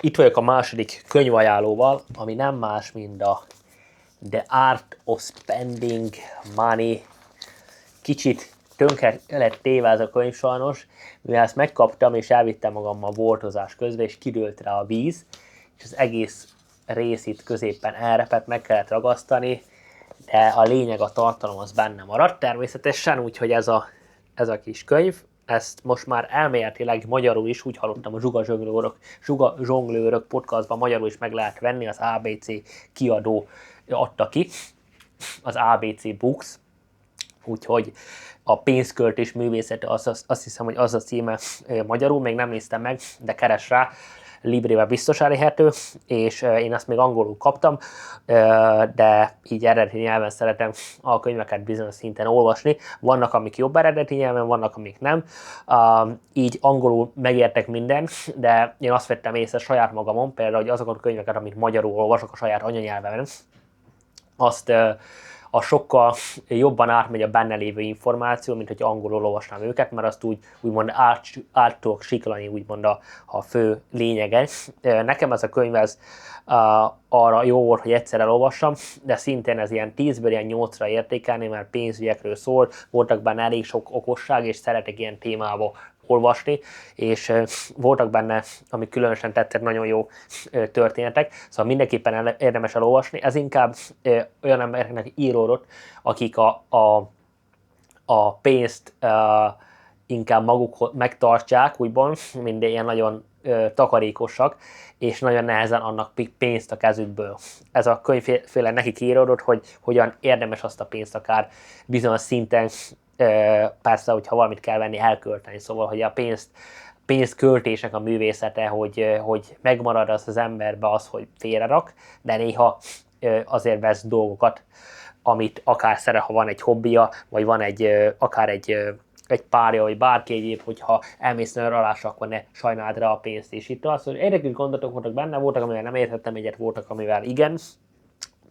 Itt vagyok a második könyvajánlóval, ami nem más, mint a The Art of Spending Money. Kicsit tönkre lett téve ez a könyv sajnos, mivel ezt megkaptam és elvittem magammal boltozás közben, és kidőlt rá a víz, és az egész rész itt középen elrepett, meg kellett ragasztani, de a lényeg, a tartalom az benne maradt természetesen, úgyhogy ez a kis könyv, ezt most már elméletileg magyarul is, úgy hallottam a Zsuga Zsonglőrök podcastban, magyarul is meg lehet venni, az ABC kiadó adta ki, az ABC Books, úgyhogy a pénzköltés művészete, azt hiszem, hogy az a címe magyarul, még nem néztem meg, de keres rá, Librével biztos elérhető, és én azt még angolul kaptam, de így eredeti nyelven szeretem a könyveket bizonyos szinten olvasni. Vannak, amik jobb eredeti nyelven, vannak, amik nem. Így angolul megértek minden, de én azt vettem észre saját magamon, például, hogy azokat a könyveket, amit magyarul olvasok a saját anyanyelvemen, azt a sokkal jobban átmegy a benne lévő információ, mint hogy angolul olvasnám őket, mert azt úgymond át tudok siklani, úgymond a fő lényege. Nekem ez a könyv arra jó volt, hogy egyszer elolvassam, de szintén ez ilyen 10-ből ilyen 8-ra értékelni, mert pénzügyekről szól, voltak benne elég sok okosság, és szeretek ilyen témába olvasni, és voltak benne, amik különösen tettek, nagyon jó történetek, szóval mindenképpen érdemes elolvasni. Ez inkább olyan embereknek íródott, akik a pénzt inkább maguk megtartják, úgymond, mint ilyen nagyon takarékosak, és nagyon nehezen annak pénzt a kezükből. Ez a könyvféle nekik íródott, hogy hogyan érdemes azt a pénzt akár bizonyos szinten, persze, hogyha valamit kell venni, elkölteni. Szóval, hogy a pénzköltésnek a művészete, hogy megmarad az emberbe az, hogy félrerak, de néha azért vesz dolgokat, amit akár szeret, ha van egy hobbija, vagy van akár egy párja, vagy bárki egyéb, hogyha elmész nyaralásra, akkor ne sajnáld rá a pénzt, és itt az, hogy érdekes gondolatok voltak benne, voltak, amivel nem értettem egyet, voltak, amivel igen.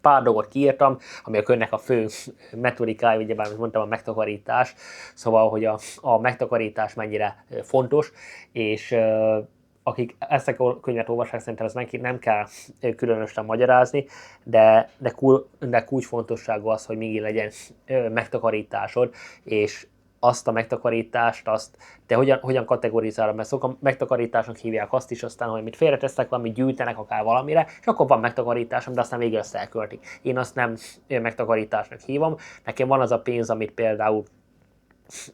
Pár dolgot kiírtam, ami a könyvnek a fő metodikája, ugyebár, mint mondtam, a megtakarítás, szóval, hogy a megtakarítás mennyire fontos, és akik ezt a könyvet olvassák, szerintem ez nem kell különösen magyarázni, de kulcsfontosságú az, hogy mindig legyen megtakarításod, és azt a megtakarítást, te hogyan kategorizálod, mert sokan megtakarításnak hívják azt is, aztán, hogy mit félretesznek, valamit gyűjtenek akár valamire, és akkor van megtakarításom, de aztán végül ezt elköltik. Én azt nem megtakarításnak hívom, nekem van az a pénz,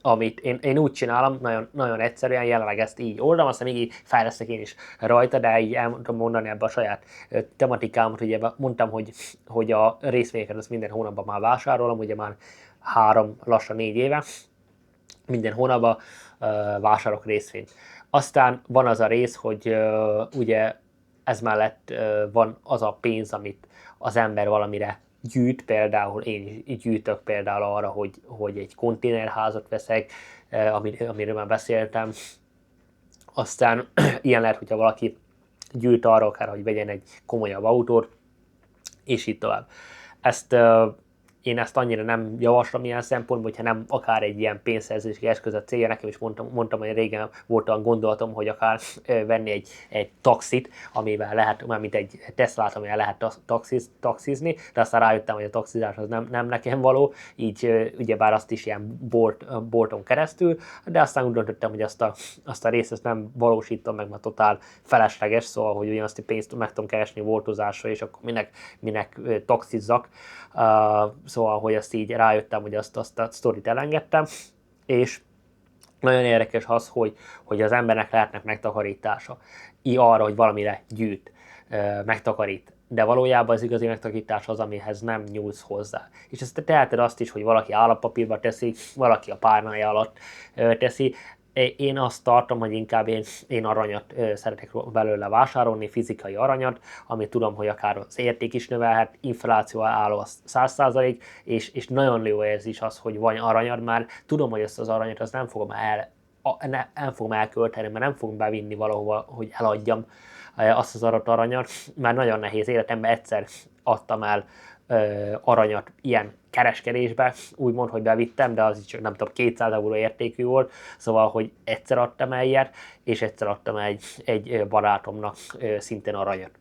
amit én úgy csinálom, nagyon, nagyon egyszerűen, jelenleg ezt így oldom, aztán még így fejlesztek én is rajta, de így el tudom mondani ebbe a saját tematikámat, ugye mondtam, hogy a részvényeket ezt minden hónapban már vásárolom, ugye már 3, lassan 4 éve, minden hónapban vásárolok részvényt. Aztán van az a rész, hogy ugye ez mellett van az a pénz, amit az ember valamire gyűjt, például én is gyűjtök például arra, hogy egy konténerházat veszek, amiről már beszéltem. Aztán ilyen lehet, hogyha valaki gyűjt arra akár, hogy vegyen egy komolyabb autót, és így tovább. Én ezt annyira nem javaslom ilyen szempontból, hogyha nem akár egy ilyen pénzszerzési eszköz a célja, nekem is mondtam, hogy régen volt olyan gondolatom, hogy akár venni egy taxit, amivel lehet, mint egy Teslát, amivel lehet taxizni, de aztán rájöttem, hogy a taxizás az nem nekem való, így ugyebár azt is ilyen bolton keresztül, de aztán úgy döntöttem, hogy azt a részt nem valósítom meg, mert totál felesleges, szóval, hogy ugyanazt a pénzt meg tudom keresni voltozásra, és akkor minek taxizzak. Szóval, hogy azt így rájöttem, hogy azt a sztorit elengedtem, és nagyon érdekes az, hogy az embernek lehetnek megtakarítása. Arra, hogy valamire gyűjt, megtakarít. De valójában az igazi megtakarítás az, amihez nem nyúlsz hozzá. És ezt te teheted azt is, hogy valaki állampapírba teszi, valaki a párnája alatt teszi. Én azt tartom, hogy inkább én aranyat szeretek belőle vásárolni, fizikai aranyat, amit tudom, hogy akár az érték is növelhet, infláció álló az 100%, és nagyon jó érzés az, hogy van aranyad, már tudom, hogy ezt az aranyat nem fogom elkölteni, mert nem fogom bevinni valahova, hogy eladjam, azt az adott aranyat, már nagyon nehéz, életemben egyszer adtam el aranyat ilyen kereskedésbe, úgymond, hogy bevittem, de az is csak nem tudom, 200 euró értékű volt, szóval, hogy egyszer adtam el ilyet, és egyszer adtam el egy barátomnak szintén aranyat.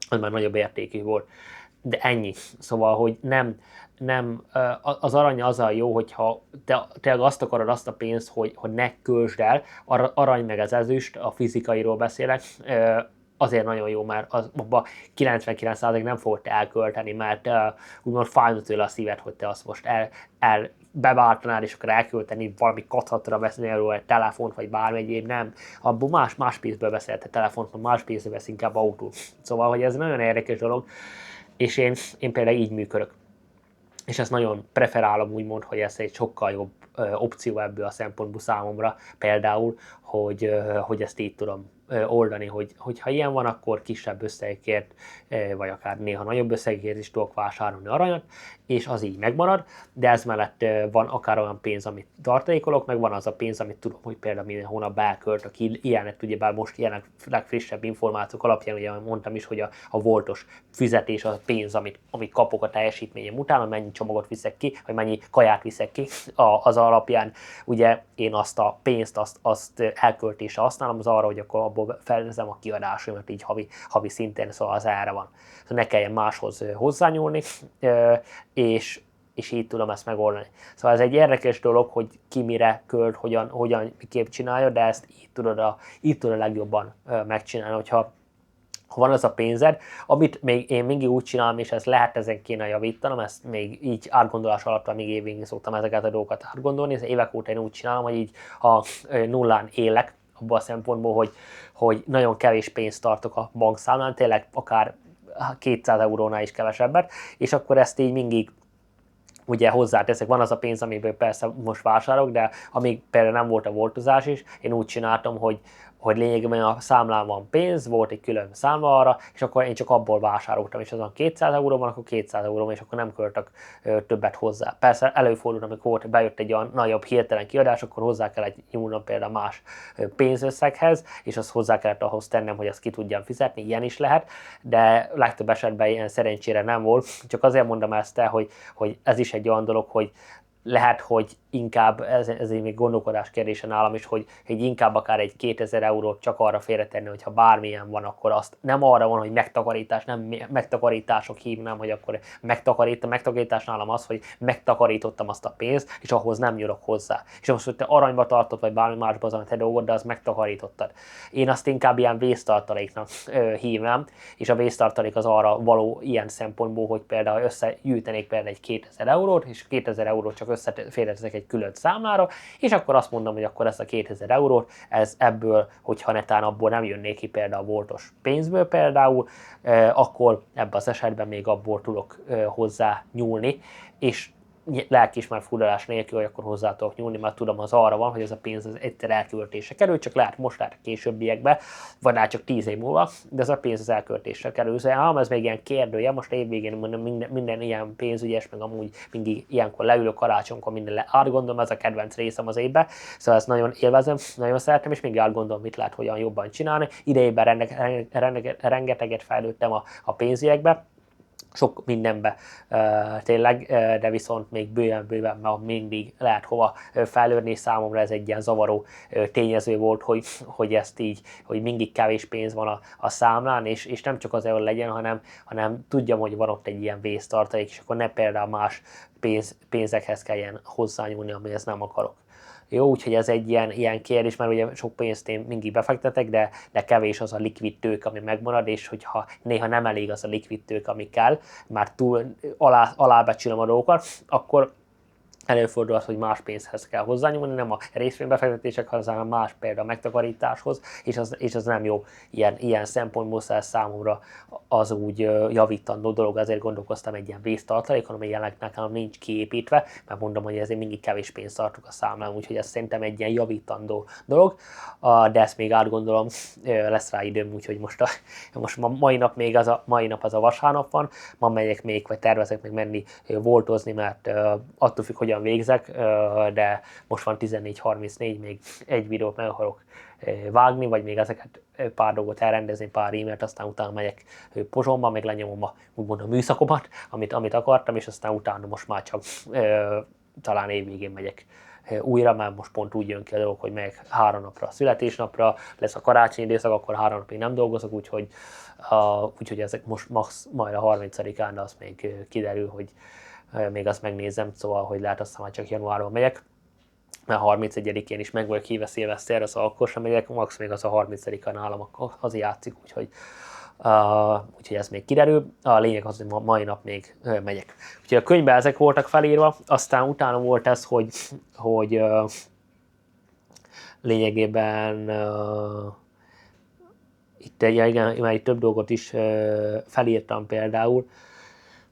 Az már nagyobb értékű volt. De ennyi. Szóval, hogy nem az arany azzal jó, hogyha te azt akarod, azt a pénzt, hogy ne költsd el, arany meg az ezüst, a fizikairól beszélek, azért nagyon jó, mert abban 99% nem fogod te elkölteni, mert úgymond fájna tőle a szíved, hogy te azt most beváltanál, és akkor elkölteni valami kathatra veszni erről egy telefont, vagy bármi egyéb, nem. Abból más pénzből veszel te telefont, más pénzből vesz inkább autót. Szóval, hogy ez nagyon érdekes dolog, és én például így működök. És ezt nagyon preferálom, úgymond, hogy ez egy sokkal jobb opció ebből a szempontból számomra, például, hogy ezt így tudom oldani, hogy ha ilyen van, akkor kisebb összegekért, vagy akár néha nagyobb összegekért is tudok vásárolni aranyat, és az így megmarad, de ez mellett van akár olyan pénz, amit tartalékolok, meg van az a pénz, amit tudom, hogy például minden hónapban elköltök, ilyenek, ugyebár most ilyenek legfrissebb információk alapján, ugye mondtam is, hogy a voltos fizetés a pénz, amit kapok a teljesítményem után, mennyi csomagot viszek ki, vagy mennyi kaját viszek ki, az alapján ugye én azt a pénzt, azt elköltésre használom, az arra, hogy akkor abból felezem a kiadásaimat így havi szinten, szóval az erre van. Szóval ne kelljen máshoz hozzányúlni, és így tudom ezt megoldani. Szóval ez egy érdekes dolog, hogy ki mire költ, hogyan miképp csinálja, de ezt így tudod a legjobban megcsinálni, hogyha van az a pénzed, amit még én mindig úgy csinálom, és ezt lehet, ezen kéne javítanom, ezt még így átgondolás alatt, még évig szoktam ezeket a dolgokat átgondolni, ez évek óta én úgy csinálom, hogy így a nullán élek, abban a szempontból, hogy nagyon kevés pénzt tartok a bankszámlán, tényleg akár 200 eurónál is kevesebbet, és akkor ezt így mindig ugye hozzáteszek, van az a pénz, amiből persze most vásárolok, de amíg például nem volt a voltozás is, én úgy csináltam, hogy lényegében a számlán van pénz, volt egy külön számla arra, és akkor én csak abból vásároltam, és azon 200 euró van, akkor 200 euró, és akkor nem költök többet hozzá. Persze előfordul, amikor bejött egy olyan nagyobb hirtelen kiadás, akkor hozzá kellett nyúlnom például más pénzösszeghez, és azt hozzá kellett ahhoz tennem, hogy azt ki tudjam fizetni, ilyen is lehet, de legtöbb esetben ilyen szerencsére nem volt. Csak azért mondom ezt el, hogy ez is egy olyan dolog, hogy lehet, hogy inkább, ez még gondolkodás kérdése nálam is, hogy inkább akár egy 2000 eurót csak arra félretenni, hogyha bármilyen van, akkor azt nem arra van, hogy megtakarítás, nem megtakarítások hívnám, hogy akkor megtakarítás nálam az, hogy megtakarítottam azt a pénzt, és ahhoz nem nyúlok hozzá. És most, hogy te aranyba tartod, vagy bármi másba az a te dolgod, de azt megtakarítottad. Én azt inkább ilyen vésztartaléknak hívnám, és a vésztartalék az arra való ilyen szempontból, hogy például összegyűjtenék például egy 2000 eurót, és 2000 eurót csak összeférezek egy külön számlára, és akkor azt mondom, hogy akkor ezt a 2000 eurót, ebből, hogyha netán abból nem jönnék ki például a voltos pénzből például, akkor ebben az esetben még abból tudok hozzá nyúlni, és lelkiismert furdalás nélkül, hogy akkor hozzá tudok nyúlni, mert tudom, az arra van, hogy ez a pénz az egyszer elköltésre kerül, csak lehet most, lehet későbbiekben, vagy lehet csak 10 év múlva, de ez a pénz az elköltésre kerül. Szóval ez még ilyen kérdője, most évvégén mondom, minden ilyen pénzügyes, meg amúgy mindig ilyenkor leülök karácsonykor, minden átgondolom, ez a kedvenc részem az évben, szóval ezt nagyon élvezem, nagyon szeretem, és mindig átgondolom, mit lehet hogyan jobban csinálni. Idejében rengeteget fejlődtem a pénzügyekbe, sok mindenbe tényleg, de viszont még bőven, mert mindig lehet hova fejlődni, számomra ez egy ilyen zavaró tényező volt, hogy ezt így, hogy mindig kevés pénz van a számlán, és nem csak azért, hogy legyen, hanem tudjam, hogy van ott egy ilyen vésztartalék, és akkor ne például más pénzekhez kelljen hozzányúlni, amihez nem akarok. Jó, úgyhogy ez egy ilyen kérdés, mert ugye sok pénzt én mindig befektetek, de kevés az a likvid tőke, ami megmarad, és hogyha néha nem elég az a likvid tőke, ami kell, már túl alábecsülöm a dolgokat, akkor előfordul az, hogy más pénzhez kell hozzányúlni, nem a részvénybefektetések, hanem más például a megtakarításhoz, és az nem jó ilyen szempontból, számomra az úgy javítandó dolog, azért gondolkoztam egy ilyen vésztartalékon, ami jelenleg nekem nincs kiépítve, mert mondom, hogy ezért mindig kevés pénzt tartok a számlán, úgyhogy ez szerintem egy ilyen javítandó dolog, de ezt még átgondolom, lesz rá időm, úgyhogy most mai nap az a vasárnap van, ma megyek még, vagy tervezek még menni voltozni, mert attól függ, hogyan végzek, de most van 14:34, még egy videót meg akarok vágni, vagy még ezeket pár dolgot elrendezni, pár e-mailt, aztán utána megyek Pozsonyba, meg lenyomom úgymond a műszakomat, amit akartam, és aztán utána most már csak talán évvégén megyek újra, mert most pont úgy jön ki a dolog, hogy megyek 3 napra a születésnapra, lesz a karácsonyi időszak, akkor 3 napig nem dolgozok, úgyhogy ezek most max majd a 30-án, de az még kiderül, hogy még azt megnézem, szóval, hogy lehet aztán már csak januárban megyek, mert 31-én is meg vagyok hívva szilveszterre, szóval akkor sem megyek, max még az a 30-án nálam az játszik, úgyhogy ez még kiderül. A lényeg az, hogy mai nap még megyek. Úgyhogy a könyvben ezek voltak felírva, aztán utána volt ez, hogy lényegében itt több dolgot is felírtam például,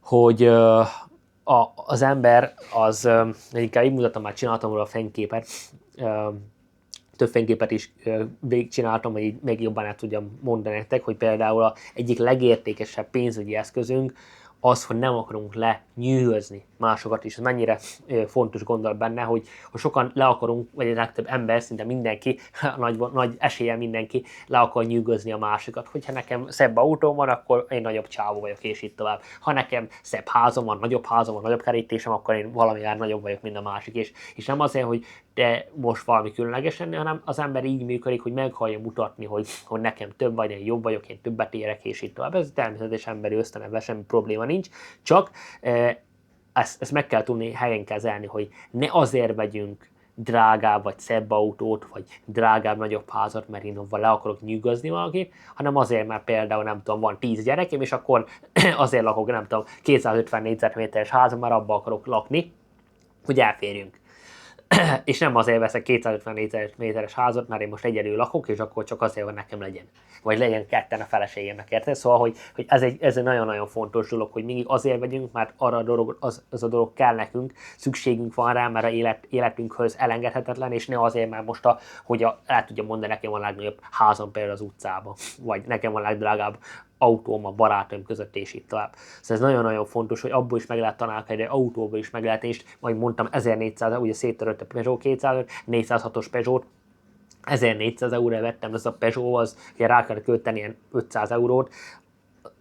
hogy az ember az, inkább így mutatom, már csináltam róla a fényképet, több fényképet is végigcsináltam, hogy így még jobban el tudjam mondani nektek, hogy például egyik legértékesebb pénzügyi eszközünk az, hogy nem akarunk lenyűgözni másokat is. Ez mennyire fontos gondolat benne, hogy sokan le akarunk, vagy a legtöbb ember, szinte mindenki, nagy eséllyel mindenki le akar nyűgözni a másikat. Hogyha nekem szebb autóm van, akkor én nagyobb csávó vagyok, és így tovább. Ha nekem szebb házam van, nagyobb kerítésem, akkor én valamivel nagyobb vagyok, mint a másik. És nem azért, hogy te most valami különlegesen, hanem az ember így működik, hogy meg akarja mutatni, hogy nekem több vagy, én jobb vagyok, én többet érek, és így tovább. Ez természetes emberi ösztönebben semmi probléma nincs, csak ezt meg kell tudni helyen kezelni, hogy ne azért vegyünk drágább vagy szebb autót, vagy drágább, nagyobb házat, mert én le akarok nyűgözni valakit, hanem azért, mert például nem tudom, van 10 gyerekem, és akkor azért lakok, nem tudom, 250 négyzetméteres házam, mert abba akarok lakni, hogy elférjünk. És nem azért veszek 250 méteres házat, mert én most egyedül lakok, és akkor csak azért, hogy nekem legyen. Vagy legyen ketten a feleségemnek, érted? Szóval, hogy ez egy nagyon-nagyon fontos dolog, hogy mindig azért vegyünk, mert arra a dolog, az a dolog kell nekünk, szükségünk van rá, mert a életünkhöz elengedhetetlen, és ne azért, mert most el tudja mondani, nekem van a legnagyobb házam például az utcában, vagy nekem van a legdrágább autóm a barátaim között, és itt tovább. Szóval ez nagyon-nagyon fontos, hogy abból is meg lehet tanálni, autóból is meg lehet, és majd mondtam 1400, ugye széttörött a Peugeot 205, 406-os Peugeot, 1400 euróra vettem, ez a Peugeot, az ugye rá kell költeni ilyen 500 eurót,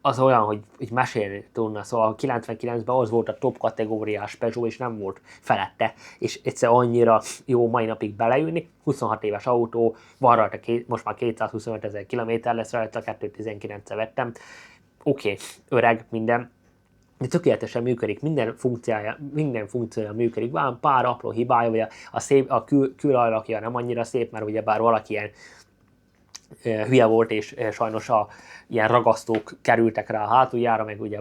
az olyan, hogy így mesélni tudna, szóval 99-ben az volt a top kategóriás Peugeot, és nem volt felette, és egyszer annyira jó mai napig beleülni, 26 éves autó, van rajta most már 225 000 kilométer lesz rajta, 219-e vettem, oké, öreg, minden, de tökéletesen működik, minden funkciója működik, van pár apró hibája, vagy a külalakja nem annyira szép, mert ugye bár valaki ilyen hülye volt, és sajnos ilyen ragasztók kerültek rá a hátuljára, meg ugye,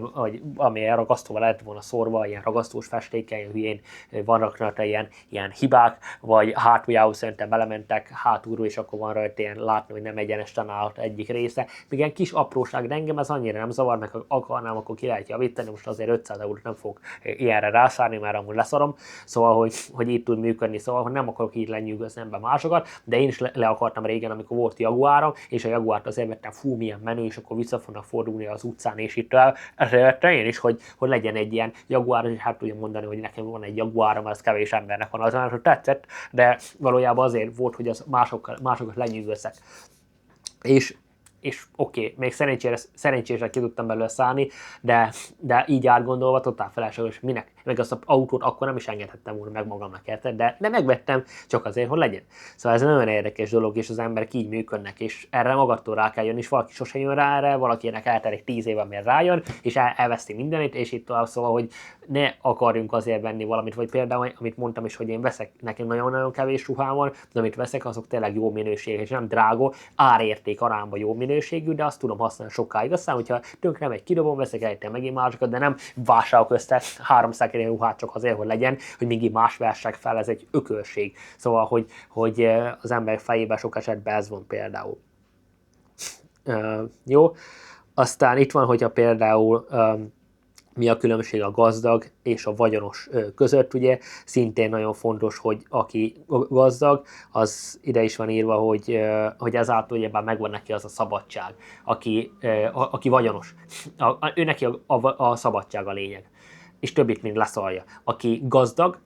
ami ragasztóval lehet volna szórva, ilyen ragasztós festékkel, ilyen hülyén vannak rajta ilyen hibák, vagy hátuljához szerintem belementek hátulról, és akkor van rajta ilyen látni, hogy nem egyenesen állt egyik része. Még ilyen kis apróság, de engem ez annyira nem zavar, meg ha akarnám, akkor ki lehet javítani, most azért 500 eurót nem fog ilyenre rászárni, mert amúgy leszarom, szóval, hogy így tud működni, szóval, hogy nem akarok így lenyűgözni ember másokat, de én is le akartam régen, amikor volt Jaguárom, és a Jaguárt azért vettem, fú, milyen menő, és akkor vissza fognak fordulni az utcán, és itt el. Ezért vettem én is, hogy legyen egy ilyen Jaguár, és hát tudjam mondani, hogy nekem van egy Jaguárom, az kevés embernek van, az hogy tetszett, de valójában azért volt, hogy az másokat lenyűgözzek. És oké, még szerencsésre ki tudtam belőle szállni, de így átgondolva totál felesleges, minek? Meg azt az autót akkor nem is engedhettem volna meg magamnak, érted? De megvettem csak azért, hogy legyen. Szóval ez nagyon érdekes dolog, és az emberek így működnek, és erre magattól rá kell jönni, és valaki sose jön rá erre, valakinek eltelik 10 év, amire rájön, és elveszti mindenit, és itt tovább, szóval, hogy ne akarjunk azért venni valamit, vagy például, amit mondtam is, hogy én veszek, nekem nagyon-nagyon kevés ruhám van, de amit veszek, azok tényleg jó minőség, és nem drága, árérték arányban jó minőségű, de azt tudom használni sokáig. Aztán, hogyha tönkre megy, kidobom, veszek el megint másokat, de nem vásárolok össze 300 ruhát csak azért, hogy legyen, hogy mindig más vessek fel, ez egy ökölség. Szóval, hogy az ember fejében sok esetben ez van például. Jó, aztán itt van, hogyha például mi a különbség a gazdag és a vagyonos között, ugye, szintén nagyon fontos, hogy aki gazdag, az ide is van írva, hogy ezáltal ugyebár megvan neki az a szabadság, aki vagyonos. Ő neki a szabadság a lényeg, és többit még leszalja. Aki gazdag,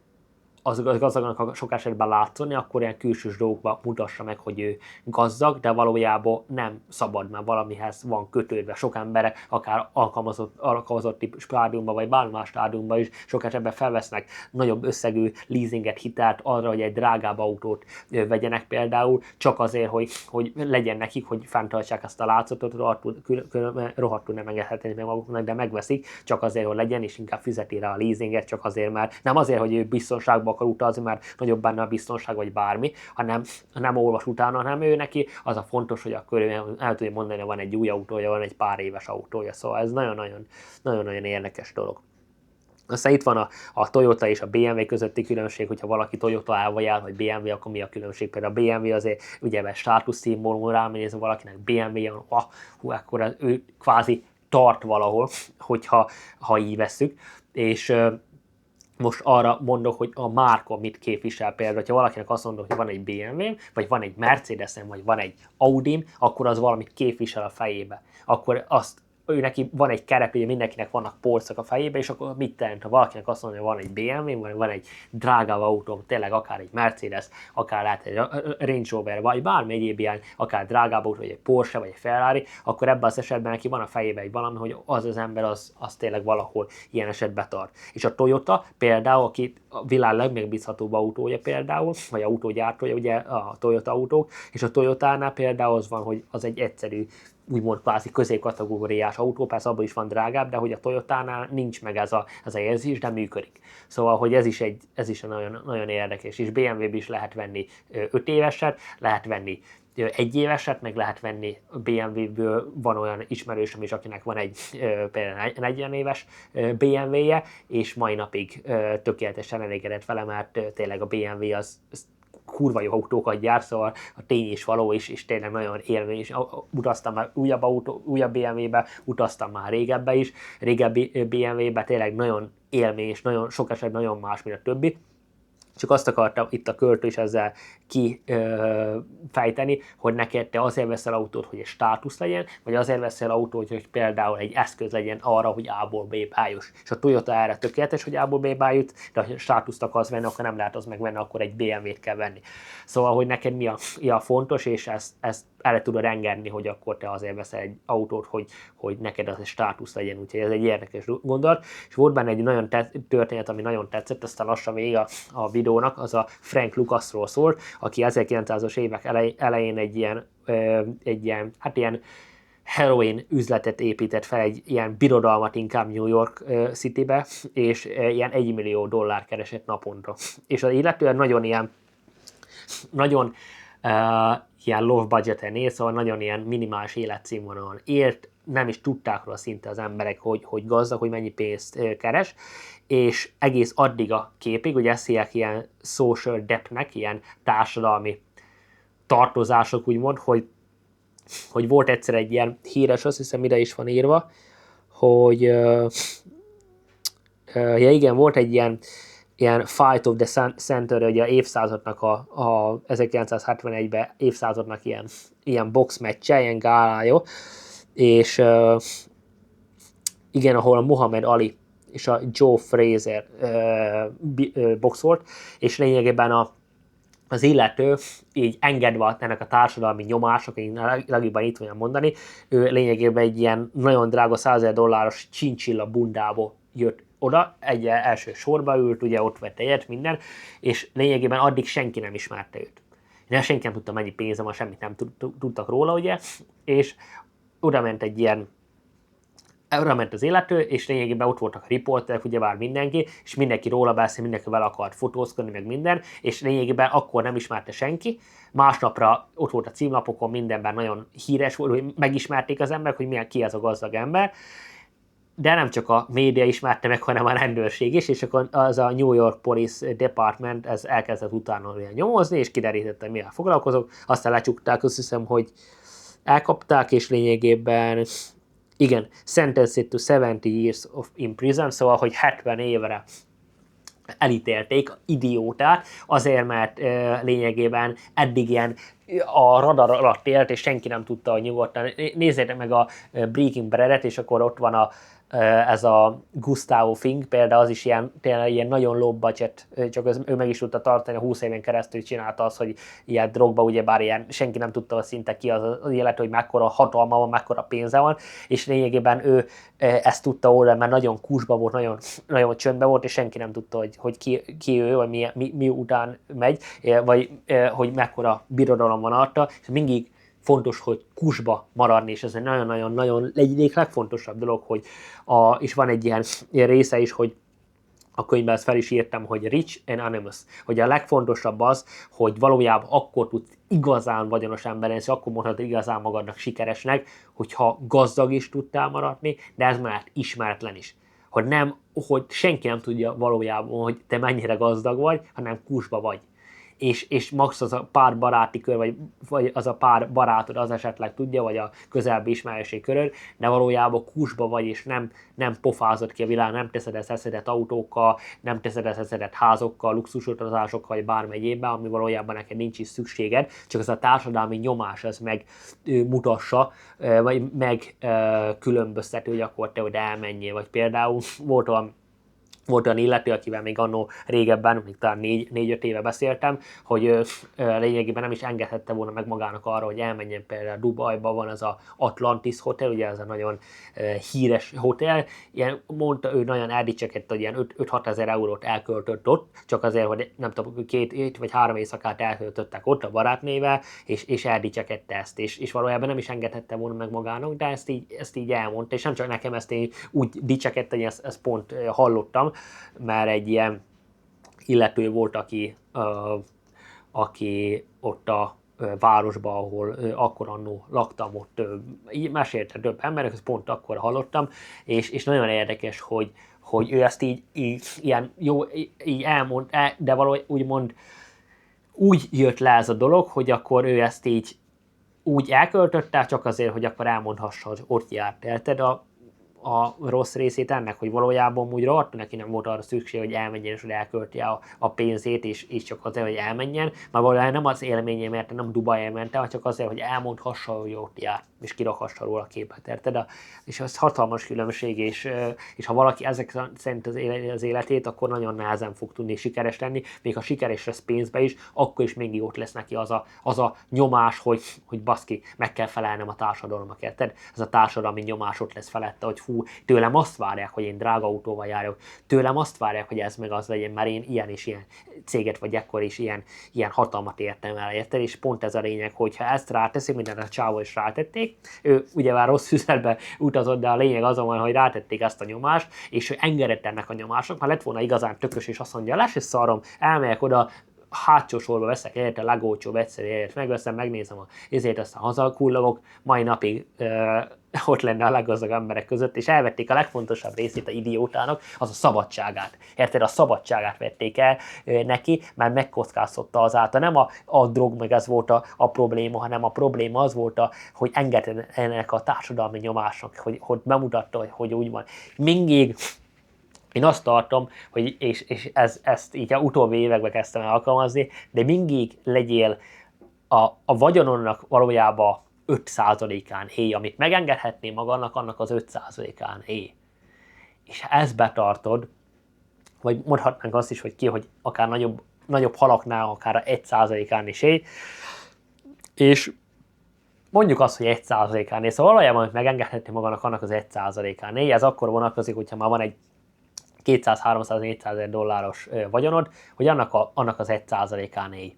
az gazdagnak sok esetben látszani, akkor ilyen külsős dolgokban mutassa meg, hogy ő gazdag, de valójában nem szabad, mert valamihez van kötődve. Sok emberek, akár alkalmazotti stádiumban, vagy bármi más stádiumban is sok esetben felvesznek nagyobb összegű leasinget, hitelt arra, hogy egy drágább autót vegyenek például, csak azért, hogy legyen nekik, hogy fenntartsák ezt a látszatot, rohadtul nem engedhetni meg maguknak, de megveszik, csak azért, hogy legyen, és inkább fizeti rá a leasinget, csak azért, mert nem azért, hogy ő biztonságba akar utazni, mert nagyobb benne a biztonság, vagy bármi, hanem nem olvas utána, hanem ő neki az a fontos, hogy akkor ő el tudja mondani, hogy van egy új autója, van egy pár éves autója, szóval ez nagyon-nagyon érdekes dolog. Aztán itt van a Toyota és a BMW közötti különbség, hogyha valaki Toyota-ával jár, vagy BMW, akkor mi a különbség? Például a BMW azért ugye státuszszimbólum, rámérdez, valakinek BMW-ja, akkor ő kvázi tart valahol, ha így vesszük, és most arra mondok, hogy a márka mit képvisel. Például, ha valakinek azt mondok, hogy van egy BMW, vagy van egy Mercedes-em, vagy van egy Audi-m, akkor az valamit képvisel a fejébe. Akkor azt ő neki van egy kerep, ugye mindenkinek vannak polcok a fejébe, és akkor mit jelent, ha valakinek azt mondja, hogy van egy BMW, vagy van egy drágább autó, tényleg akár egy Mercedes, akár lehet egy Range Rover, vagy bármi egyéb ilyen, akár drágább autó, vagy egy Porsche, vagy egy Ferrari, akkor ebben az esetben neki van a fejébe egy valami, hogy az ember az tényleg valahol ilyen esetben tart. És a Toyota például, aki a világ legmegbízhatóbb autója például, vagy autógyártója, ugye a Toyota autók, és a Toyotánál például az van, hogy az egy egyszerű, úgymond kvázi középkategóriás autó, persze abban is van drágább, de hogy a Toyotánál nincs meg ez a érzés, de működik. Szóval, hogy ez is nagyon, nagyon érdekes, és BMW-b is lehet venni 5 éveset, lehet venni 1 éveset, meg lehet venni BMW-ből, van olyan ismerősöm is, akinek van egy például 40 éves BMW-je, és mai napig tökéletesen elégedett vele, mert tényleg a BMW az kurva jó autókat gyárt, szóval a tény is való is, és tényleg nagyon élmény is. Utaztam már újabb BMW-be, utaztam már régebbe is, régebbi BMW-be tényleg nagyon élmény, és nagyon, sok esetben nagyon más, mint a többi. Csak azt akartam itt a költő is ezzel kifejteni, hogy neked te azért veszel autót, hogy egy státusz legyen, vagy azért veszel autót, hogy például egy eszköz legyen arra, hogy A-ból B-be juss. És a Toyota erre tökéletes, hogy A-ból B-be jut, de ha státuszt akarsz venni, akkor nem lehet az megvenni, akkor egy BMW-t kell venni. Szóval, hogy neked mi a fontos, és ezt erre tudod engedni, hogy akkor te azért veszel egy autót, hogy neked az egy státusz legyen, úgyhogy ez egy érdekes gondolat. És volt benne egy nagyon történet, ami nagyon tetszett, aztán lassan vége a videónak, az a Frank Lucasról szólt, aki 1900-as évek elején egy ilyen heroin üzletet épített fel, egy ilyen birodalmat inkább New York Citybe, és ilyen $1 millió keresett naponta. És az illetően nagyon ilyen low budgeten élt, szóval nagyon ilyen minimális életszínvonalon élt, nem is tudták róla szinte az emberek, hogy gazdag, hogy mennyi pénzt keres, és egész addig a képig, hogy ezt hívják ilyen social debtnek, ilyen társadalmi tartozások, úgymond, hogy volt egyszer egy ilyen híres, azt hiszem ide is van írva, hogy ja igen, volt egy ilyen Fight of the Center, ugye a évszázadnak a 1971-ben évszázadnak ilyen boxmeccse, ilyen gálája, és igen, ahol a Muhammad Ali és a Joe Frazier boxolt, és lényegében az illető így engedve ennek a társadalmi nyomások, én legjobban itt tudjam mondani, ő lényegében egy ilyen nagyon drága $100,000 chinchilla bundából jött oda, egy első sorba ült, ugye ott vett egyet, minden, és lényegében addig senki nem ismerte őt. Senki nem tudta, mennyi pénze van, semmit nem tudtak róla, ugye, és oda ment az illető, és lényegében ott voltak a riporterek, ugyebár mindenki, és mindenki róla beszél, mindenki vele akart fotózkodni, meg minden, és lényegében akkor nem ismerte senki. Másnapra ott volt a címlapokon, mindenben nagyon híres volt, hogy megismerték az emberek, hogy ki ez a gazdag ember, de nem csak a média ismerte meg, hanem a rendőrség is, és akkor az a New York Police Department ez elkezdett utána nyomozni, és kiderítette, mivel foglalkozok, aztán lecsukták, azt hiszem, hogy elkapták, és lényegében igen, sentenced to 70 years in prison, szóval, hogy 70 évre elítélték idiótát, azért, mert lényegében eddig ilyen a radar alatt élt, és senki nem tudta, hogy nyugodtan. Nézzétek meg a Breaking Bad-et, és akkor ott van ez a Gustavo Fink például az is tényleg ilyen nagyon low budget, csak ő meg is tudta tartani, 20 éven keresztül csinálta azt, hogy ilyen drogba ugyebár ilyen senki nem tudta szinte ki az élet, hogy mekkora hatalma van, mekkora pénze van, és lényegében ő ezt tudta oldani, mert nagyon kusba volt, nagyon, nagyon csöndbe volt, és senki nem tudta, hogy ki ő, vagy mi után megy, vagy hogy mekkora birodalom van alatta, és mindig fontos, hogy kusba maradni, és ez egy nagyon-nagyon egyik legfontosabb dolog, hogy és van egy ilyen része is, hogy a könyvben ezt fel is írtam, hogy rich and anonymous, hogy a legfontosabb az, hogy valójában akkor tudsz igazán vagyonos ember lenni, és akkor mondhatod igazán magadnak sikeresnek, hogyha gazdag is tudtál maradni, de ez már ismeretlen is. Hogy senki nem tudja valójában, hogy te mennyire gazdag vagy, hanem kusba vagy. És max az a pár baráti kör, vagy az a pár barátod az esetleg tudja, vagy a közelbbi ismerőség körül, de valójában kusba vagy, és nem pofázod ki a világ, nem teszed ezt eszedet autókkal, nem teszed ezt eszedet házokkal, luxusutazásokkal, vagy bármi egyébben, ami valójában neked nincs is szükséged, csak az a társadalmi nyomás ez megmutassa, vagy megkülönböztető, hogy akkor te oda elmenjél, vagy például volt olyan illető, akivel még annó régebben, még talán 4-5 éve beszéltem, hogy lényegében nem is engedhette volna meg magának arra, hogy elmenjen például Dubajba, van az a Atlantis Hotel, ugye ez a nagyon híres hotel, ilyen, mondta ő nagyon eldicsekedett, hogy ilyen 5-6 ezer eurót elköltött ott, csak azért, hogy nem tudom, 2 vagy 3 éjszakát elköltöttek ott a barátnével, és eldicsekedte ezt, és valójában nem is engedhette volna meg magának, de ezt így elmondta, és nem csak nekem, ezt én úgy dicsekedte, hogy ezt pont hallottam, mert egy ilyen illető volt, aki ott a városban, ahol akkor annó laktam, ott így mesélte több emberek, ezt pont akkor hallottam, és nagyon érdekes, hogy ő ezt így ilyen jó, így elmond, de valahogy úgymond úgy jött le ez a dolog, hogy akkor ő ezt így úgy elköltötte, csak azért, hogy akkor elmondhassa, hogy ott járt. Érted a rossz részét ennek, hogy valójában úgy rohadt, neki nem volt arra szükség, hogy elmenjen és hogy elkölti a pénzét, és csak azért, hogy elmenjen, mert valójában nem az élménye, mert nem Dubaj ment el, csak azért, hogy elmondhassa, hogy ott jár, és kirakhassa róla a képet, érted? És ez hatalmas különbség, és ha valaki ezek szerint az életét, akkor nagyon nehezen fog tudni sikeres lenni, még ha sikeres lesz pénzbe is, akkor is mindig ott lesz neki az a nyomás, hogy baszki, meg kell felelnem a társadalomnak, érted? Ez a társadalmi nyomás ott lesz felette, hogy tőlem azt várják, hogy én drága autóval járok, tőlem azt várják, hogy ez meg az legyen, mert én ilyen és ilyen céget vagy ekkor is ilyen hatalmat értem el, érted? És pont ez a lényeg, hogyha ezt ráteszik, mindent a csávó is rátették, ő ugye már rossz üzletbe utazott, de a lényeg azon van, hogy rátették ezt a nyomást, és ő engedett ennek a nyomásnak, ha lett volna igazán tökös, és azt mondja, lesz és szarom, elmegyek oda, hátsó sorba veszek egyet, a legolcsóbb egyszerű egyet megveszem, megnézem ezért aztán hazakullogok, mai napig ott lenne a leggazdag emberek között, és elvették a legfontosabb részét a idiótának, az a szabadságát. Érted? A szabadságát vették el neki, mert megkockáztatta azáltal. Nem a drog meg ez volt a probléma, hanem a probléma az volt, hogy engednek a társadalmi nyomásnak, hogy bemutatta, hogy úgy van. Mindig én azt tartom, hogy és ezt így a utóbbi években kezdtem el alkalmazni, de mindig legyél a vagyononnak valójában 5%-án élj, amit megengedhetné magadnak, annak az 5%-án élj. És ha ezt betartod, vagy mondhatnánk azt is, hogy akár nagyobb halaknál, akár 1%-án is élj, és mondjuk azt, hogy 1%-án élj, szóval valójában, hogy megengedhetné magadnak, annak az 1%-án élj, ez akkor vonatkozik, hogyha már van egy 200-300-400 ezer dolláros vagyonod, hogy annak az 1%-án élj.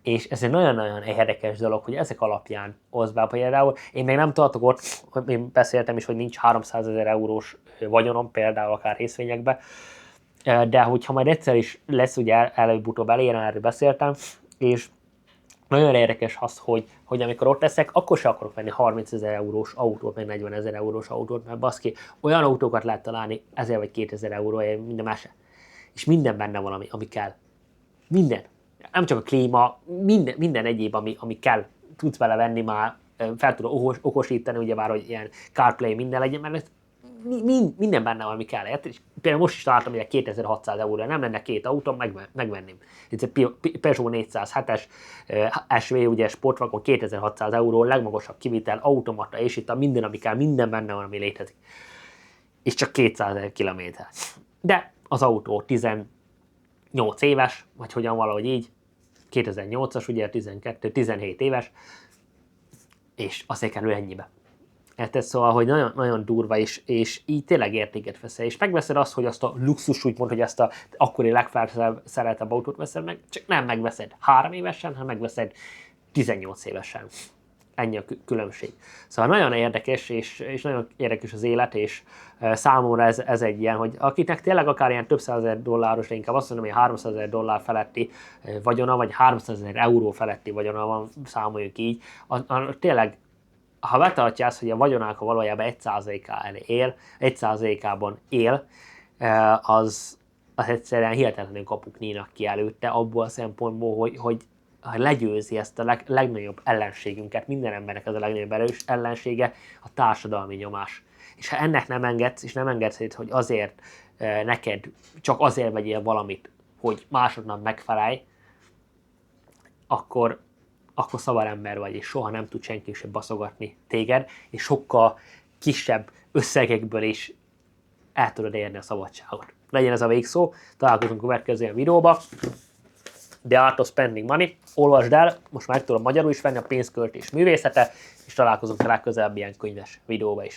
És ez egy nagyon-nagyon érdekes dolog, hogy ezek alapján oszd be. Például én még nem tartok ott, én beszéltem is, hogy nincs 300 000 eurós vagyonom, például akár részvényekbe, de hogyha majd egyszer is lesz, ugye előbb-utóbb elérem, erről beszéltem, és nagyon érdekes az, hogy amikor ott leszek, akkor sem akarok venni 30 000 eurós autót, meg 40 000 eurós autót, mert baszki, olyan autókat lehet találni 1000 vagy 2000 euróért, minden más. És minden benne van, ami kell. Minden. Nem csak a klíma, minden egyéb, ami kell, tudsz vele venni már, fel tudod okosítani, ugye már, hogy ilyen CarPlay minden legyen, mert minden benne van, ami kell. És például most is találtam, hogy 2600 euróra nem lenne 2 autó, megvenném. Ez egy Peugeot 407-es SV, ugye sportvakon 2600 euró, legmagasabb kivitel, automata, és itt a minden, ami kell, minden benne van, ami létezik. és csak 200 000 kilométer. De az autó 18 éves, vagy hogyan valahogy így, 2008-as, ugye 17 éves, és azért kerül ennyibe. Érted? Szóval, hogy nagyon, nagyon durva, és így tényleg értéket veszel. És megveszed azt, hogy azt a luxus, úgymond, hogy ezt a akkori legfelszereltebb autót veszed meg, csak nem megveszed 3 évesen, hanem megveszed 18 évesen. Ennyi a különbség. Szóval nagyon érdekes, és nagyon érdekes az élet, és számomra ez egy ilyen, hogy akiknek tényleg akár ilyen több százezer dolláros, de inkább azt mondom, hogy 300 000 dollár feletti vagyona, vagy 300 000 euró feletti vagyona van, számoljuk így, tényleg, ha betartja azt, hogy a vagyonáka valójában 1%-ában él, az egyszerűen hihetetlenül kapuk nyílnak ki előtte, abból a szempontból, hogy legyőzi ezt a legnagyobb ellenségünket, minden embernek ez a legnagyobb ellensége, a társadalmi nyomás. És ha ennek nem engedsz, és nem engedsz, hogy azért neked csak azért vegyél valamit, hogy másodnak megfelelj, akkor szabad ember vagy, és soha nem tud senki sem baszogatni téged, és sokkal kisebb összegekből is el tudod érni a szabadságot. Legyen ez a végszó, találkozunk a következő videóban. The Art of Spending Money, olvasd el, most már meg tudom magyarul is venni, a pénzköltés művészete, és találkozunk a legközelebb ilyen könyves videóba is.